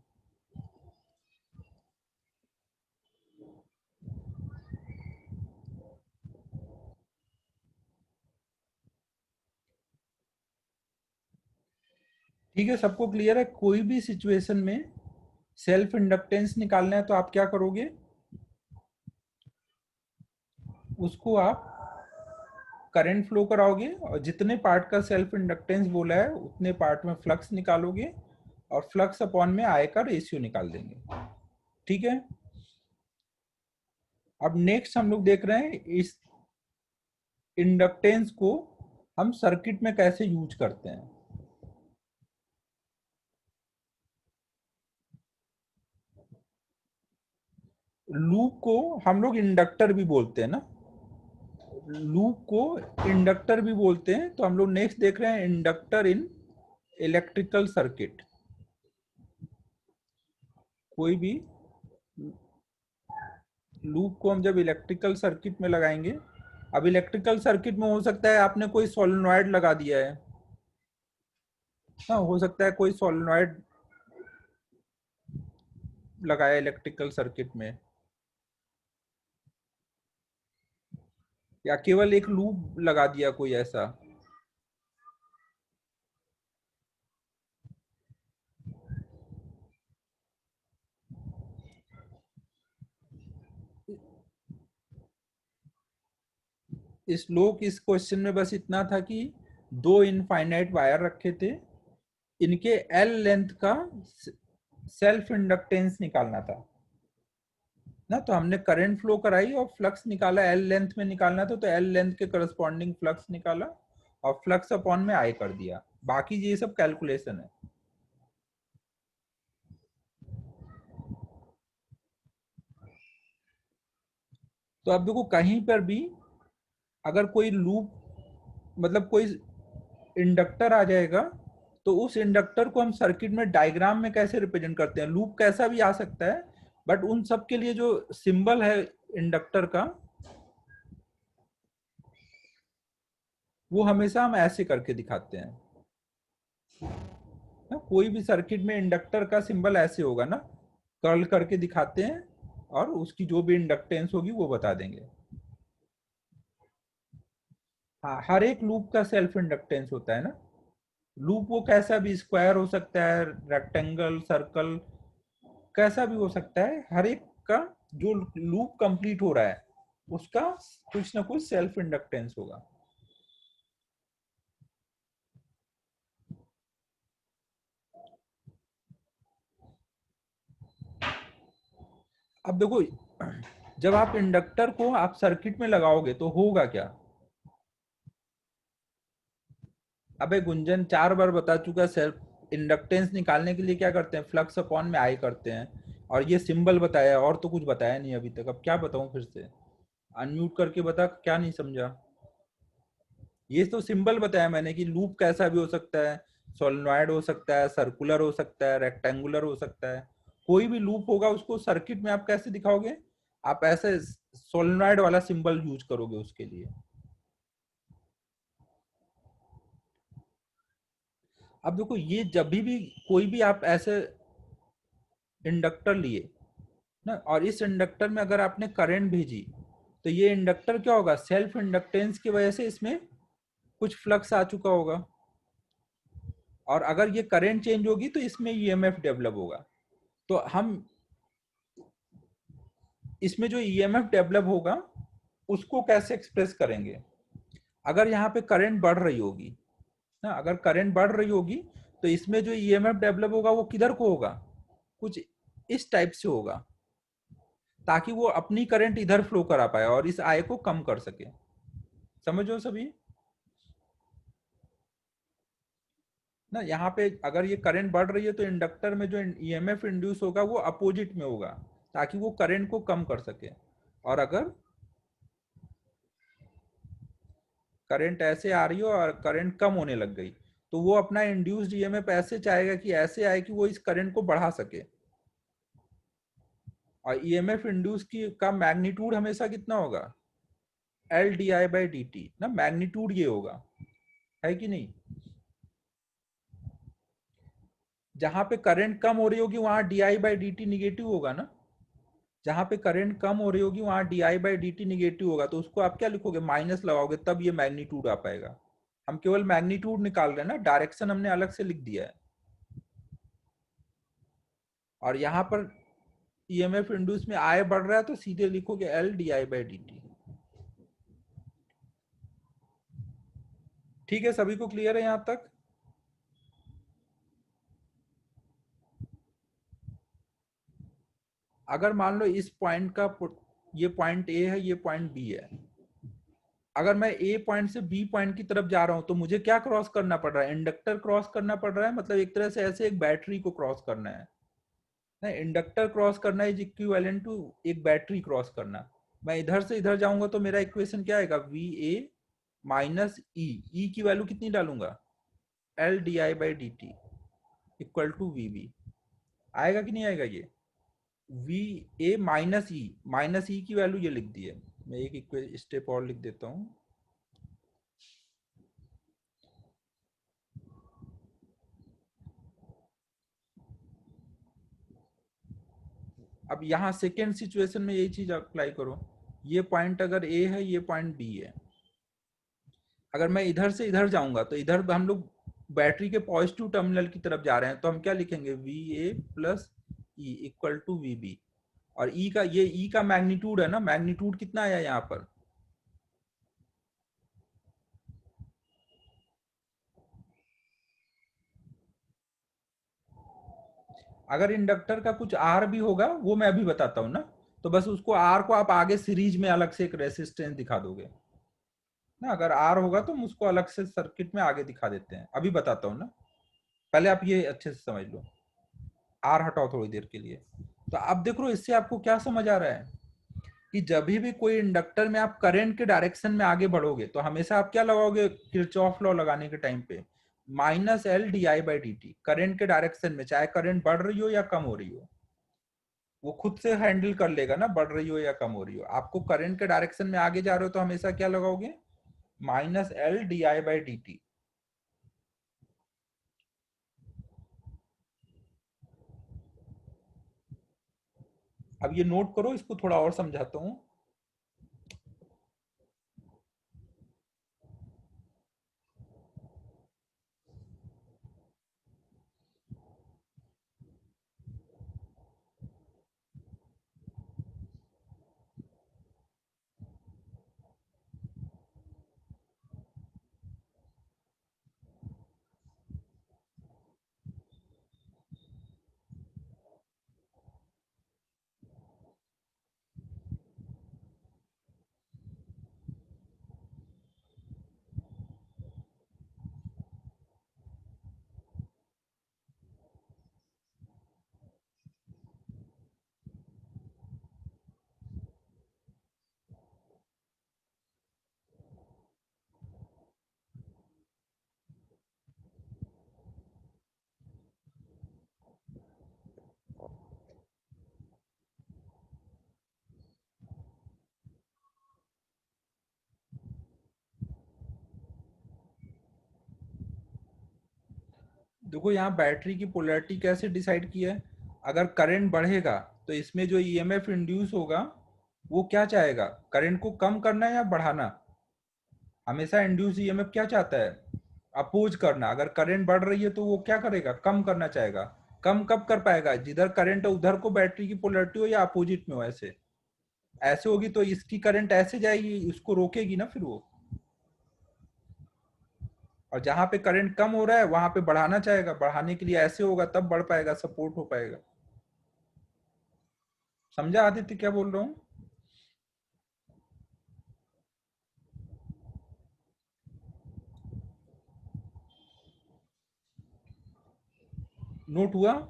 ठीक है, सबको क्लियर है? कोई भी सिचुएशन में सेल्फ इंडक्टेंस निकालना है तो आप क्या करोगे, उसको आप करंट फ्लो कराओगे और जितने पार्ट का सेल्फ इंडक्टेंस बोला है उतने पार्ट में फ्लक्स निकालोगे और फ्लक्स अपॉन में आय का रेशियो निकाल देंगे। ठीक है, अब नेक्स्ट हम लोग देख रहे हैं इस इंडक्टेंस को हम सर्किट में कैसे यूज करते हैं। लूप को हम लोग इंडक्टर भी बोलते हैं ना, लूप को इंडक्टर भी बोलते हैं। तो हम लोग नेक्स्ट देख रहे हैं इंडक्टर इन इलेक्ट्रिकल सर्किट। कोई भी लूप को हम जब इलेक्ट्रिकल सर्किट में लगाएंगे, अब इलेक्ट्रिकल सर्किट में हो सकता है आपने कोई सोलेनॉइड लगा दिया है, हाँ हो सकता है कोई सोलेनॉइड लगाया इलेक्ट्रिकल सर्किट में, या केवल एक लूप लगा दिया कोई ऐसा। इस लोग इस क्वेश्चन में बस इतना था कि दो इनफाइनाइट वायर रखे थे, इनके एल लेंथ का सेल्फ इंडक्टेंस निकालना था ना। तो हमने करंट फ्लो कराई और फ्लक्स निकाला, एल लेंथ में निकालना था तो एल लेंथ के करस्पॉन्डिंग फ्लक्स निकाला और फ्लक्स अपॉन में आई कर दिया। बाकी ये सब कैलकुलेशन है। तो अब देखो कहीं पर भी अगर कोई लूप मतलब कोई इंडक्टर आ जाएगा तो उस इंडक्टर को हम सर्किट में डायग्राम में कैसे रिप्रेजेंट करते हैं, लूप कैसा भी आ सकता है, बट उन सब के लिए जो सिंबल है इंडक्टर का वो हमेशा हम ऐसे करके दिखाते हैं ना। कोई भी सर्किट में इंडक्टर का सिंबल ऐसे होगा ना, कर्ल करके दिखाते हैं और उसकी जो भी इंडक्टेंस होगी वो बता देंगे। हाँ, हर एक लूप का सेल्फ इंडक्टेंस होता है ना। लूप वो कैसा भी, स्क्वायर हो सकता है, रेक्टेंगल, सर्कल, कैसा भी हो सकता है। हर एक का जो लूप कंप्लीट हो रहा है उसका कुछ ना कुछ सेल्फ इंडक्टेंस होगा। अब देखो जब आप इंडक्टर को आप सर्किट में लगाओगे तो होगा क्या। अबे गुंजन 4 बार बता चुका, सेल्फ इंडक्टेंस निकालने के लिए क्या करते हैं, फ्लक्स अपॉन में आई करते हैं, और ये सिंबल बताया और तो कुछ बताया नहीं अभी तक। अब क्या बताऊं फिर से, अनम्यूट करके बता, क्या नहीं समझा। ये तो सिंबल बताया मैंने कि लूप कैसा भी हो सकता है, सोलेनॉइड हो सकता है, सर्कुलर हो सकता है, रेक्टेंगुलर हो सकता है। कोई भी लूप होगा उसको सर्किट में आप कैसे दिखाओगे, आप ऐसे सोलेनॉइड वाला सिंबल यूज करोगे उसके लिए। अब देखो ये जब भी कोई भी आप ऐसे इंडक्टर लिए ना, और इस इंडक्टर में अगर आपने करंट भेजी तो ये इंडक्टर क्या होगा, सेल्फ इंडक्टेंस की वजह से इसमें कुछ फ्लक्स आ चुका होगा, और अगर ये करंट चेंज होगी तो इसमें ईएमएफ डेवलप होगा। तो हम इसमें जो ईएमएफ डेवलप होगा उसको कैसे एक्सप्रेस करेंगे। अगर यहाँ पे करंट बढ़ रही होगी ना, अगर करंट बढ़ रही होगी तो इसमें जो ईएमएफ डेवलप होगा वो किधर को होगा, कुछ इस टाइप से होगा, ताकि वो अपनी करंट इधर फ्लो करा पाए और इस आय को कम कर सके। समझो सभी ना, यहाँ पे अगर ये करंट बढ़ रही है तो इंडक्टर में जो ईएमएफ इंड्यूस होगा वो अपोजिट में होगा, ताकि वो करंट को कम कर सके। और अगर करंट ऐसे आ रही हो और करंट कम होने लग गई तो वो अपना इंड्यूस्ड ईएमएफ ऐसे चाहेगा कि ऐसे आए कि वो इस करंट को बढ़ा सके। और ईएमएफ इंड्यूस की का मैग्नीट्यूड हमेशा कितना होगा, L D I by D T ना, मैग्नीट्यूड ये होगा, है कि नहीं। जहां पे करंट कम हो रही होगी वहां D I by D T negative होगा ना, जहां पे करंट कम हो रही होगी वहां D I by D T negative होगा, तो उसको आप क्या लिखोगे, माइनस लगाओगे, तब ये मैग्नीट्यूड आ पाएगा। हम केवल मैग्नीट्यूड निकाल रहे हैं ना, डायरेक्शन हमने अलग से लिख दिया है। और यहाँ पर ईएमएफ इंड्यूस में आई बढ़ रहा है तो सीधे लिखोगे L D I by D T. ठीक है, सभी को क्लियर है यहाँ तक? अगर मान लो इस पॉइंट का ये पॉइंट ए है, ये पॉइंट बी है, अगर मैं ए पॉइंट से बी पॉइंट की तरफ जा रहा हूं तो मुझे क्या क्रॉस करना पड़ रहा है? इंडक्टर क्रॉस करना पड़ रहा है, मतलब एक तरह से ऐसे एक बैटरी को क्रॉस करना है ना। इंडक्टर क्रॉस करना इज इक्विवेलेंट टू एक बैटरी क्रॉस करना। मैं इधर से इधर जाऊंगा तो मेरा इक्वेशन क्या आएगा? वी ए माइनस ई, ई की वैल्यू कितनी डालूंगा? L D I by D T equal to V B. आएगा कि नहीं आएगा ये? वी ए माइनस ई की वैल्यू ये लिख दी है। मैं एक स्टेप और लिख देता हूँ। अब यहाँ सेकेंड सिचुएशन में यही चीज अप्लाई करो। ये पॉइंट अगर ए है, ये पॉइंट बी है, अगर मैं इधर से इधर जाऊंगा तो इधर हम लोग बैटरी के पॉजिटिव टर्मिनल की तरफ जा रहे हैं, तो हम क्या लिखेंगे? V A plus E equal to V B. और ई का, ये ई का मैग्नीट्यूड है ना, मैग्नीट्यूड कितना आया यहाँ पर? अगर इंडक्टर का कुछ आर भी होगा वो मैं अभी बताता हूँ ना, तो बस उसको आर को आप आगे सीरीज में अलग से एक रेसिस्टेंस दिखा दोगे ना। अगर आर होगा तो हम उसको अलग से सर्किट में आगे दिखा देते हैं, अभी बताता हूँ ना। पहले आप ये अच्छे से समझ लो। आर हटाओ थोड़ी देर के लिए। तो अब देख लो इससे आपको क्या समझ आ रहा है कि जब भी कोई इंडक्टर में आप करंट के डायरेक्शन में आगे बढ़ोगे तो हमेशा आप क्या लगाओगे किरचॉफ लॉ लगाने के टाइम पे? Minus L D I by D T, current के डायरेक्शन में, चाहे करंट बढ़ रही हो या कम हो रही हो, वो खुद से हैंडल कर लेगा ना, बढ़ रही हो या कम हो रही हो। आपको करंट के डायरेक्शन में आगे जा रहे हो तो हमेशा क्या लगाओगे? Minus L D I by D T. अब ये नोट करो, इसको थोड़ा और समझाता हूँ। देखो यहाँ बैटरी की पोलैरिटी कैसे डिसाइड की है। अगर करंट बढ़ेगा तो इसमें जो ईएमएफ इंड्यूस होगा वो क्या चाहेगा? करंट को कम करना है या बढ़ाना? हमेशा इंड्यूस ईएमएफ क्या चाहता है? अपोज करना। अगर करंट बढ़ रही है तो वो क्या करेगा? कम करना चाहेगा। कम कब कर पाएगा? जिधर करंट है उधर को बैटरी की पोलैरिटी हो या अपोजिट में हो। ऐसे ऐसे होगी तो इसकी करंट ऐसे जाएगी, उसको रोकेगी ना फिर वो। और जहां पे करंट कम हो रहा है वहां पे बढ़ाना चाहेगा, बढ़ाने के लिए ऐसे होगा तब बढ़ पाएगा, सपोर्ट हो पाएगा। समझा आदित्य क्या बोल रहा हूँ? नोट हुआ?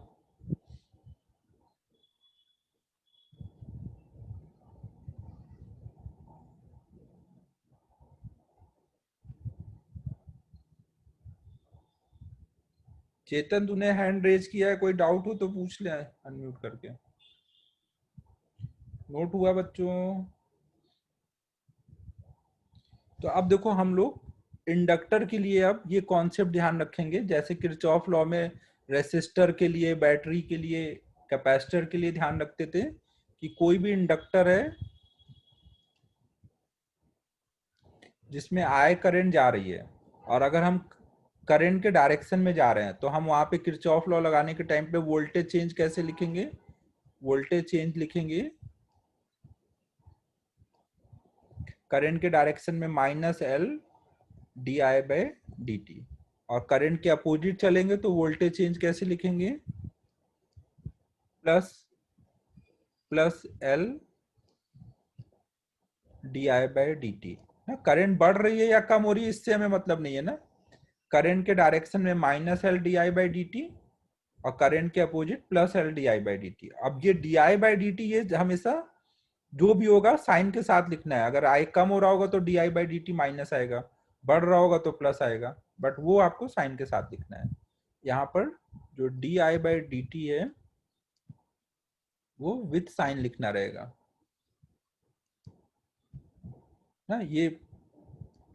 चेतन तूने हैंड रेज किया है, कोई डाउट हो तो पूछ ले अनम्यूट करके। नोट हुआ बच्चों? तो अब देखो हम लोग इंडक्टर के लिए अब ये कॉन्सेप्ट ध्यान रखेंगे, जैसे किरचॉफ लॉ में रेसिस्टर के लिए, बैटरी के लिए, कैपेसिटर के लिए ध्यान रखते थे कि कोई भी इंडक्टर है जिसमें आई करंट जा रही है, और अगर हम करंट के डायरेक्शन में जा रहे हैं, तो हम वहां पे किरचॉफ लॉ लगाने के टाइम पे वोल्टेज चेंज कैसे लिखेंगे? वोल्टेज चेंज लिखेंगे करंट के डायरेक्शन में minus L D I by D T, और करंट के अपोजिट चलेंगे तो वोल्टेज चेंज कैसे लिखेंगे? Plus plus L D I by D T ना। करंट बढ़ रही है या कम हो रही है इससे हमें मतलब नहीं है ना। करंट के डायरेक्शन में minus L D I by D T और करंट के opposite plus L D I by D T. अब ये D I by D T ये हमेशा जो भी होगा साइन के साथ लिखना है। अगर आई कम हो रहा होगा तो D I by D T minus आएगा, बढ़ रहा होगा तो प्लस आएगा, बट वो आपको साइन के साथ लिखना है। यहाँ पर जो D I by D T है वो विथ साइन लिखना रहेगा ना। ये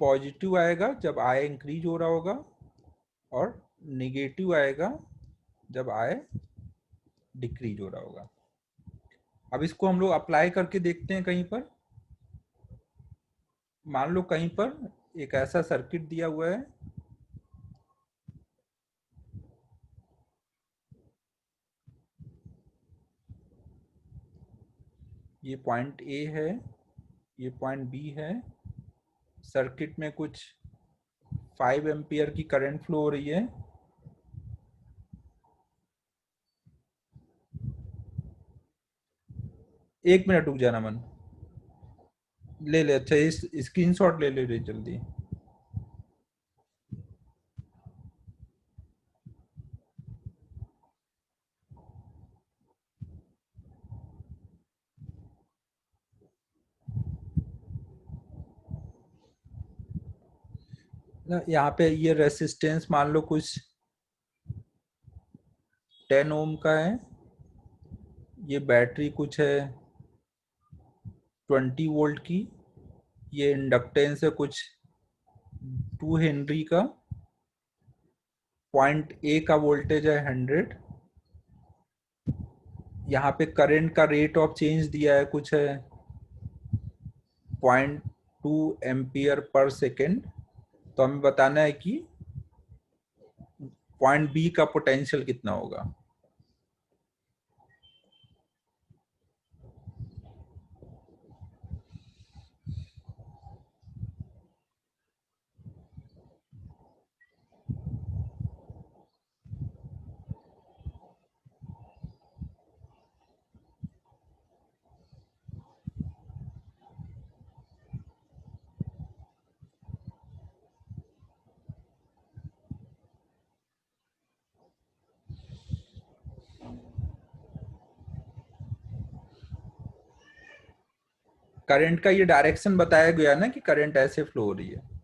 पॉजिटिव आएगा जब आई इंक्रीज हो रहा होगा और निगेटिव आएगा जब आई डिक्रीज हो रहा होगा। अब इसको हम लोग अप्लाई करके देखते हैं कहीं पर। मान लो कहीं पर एक ऐसा सर्किट दिया हुआ है, ये पॉइंट ए है, ये पॉइंट बी है। सर्किट में कुछ 5 एम्पियर की करंट फ्लो हो रही है। एक मिनट रुक जाना मन, ले ले। अच्छा इस स्क्रीनशॉट ले ले जल्दी। ना यहाँ पे ये रेसिस्टेंस मान लो कुछ 10 ओम का है, ये बैटरी कुछ है 20 वोल्ट की, ये इंडक्टेंस है कुछ 2 हेनरी का, पॉइंट ए का वोल्टेज है 100। यहाँ पे करंट का रेट ऑफ चेंज दिया है कुछ है 0.2 एम्पियर पर सेकेंड। तो हमें बताना है कि पॉइंट बी का पोटेंशियल कितना होगा। करंट का ये डायरेक्शन बताया गया ना कि करंट ऐसे फ्लो हो रही है।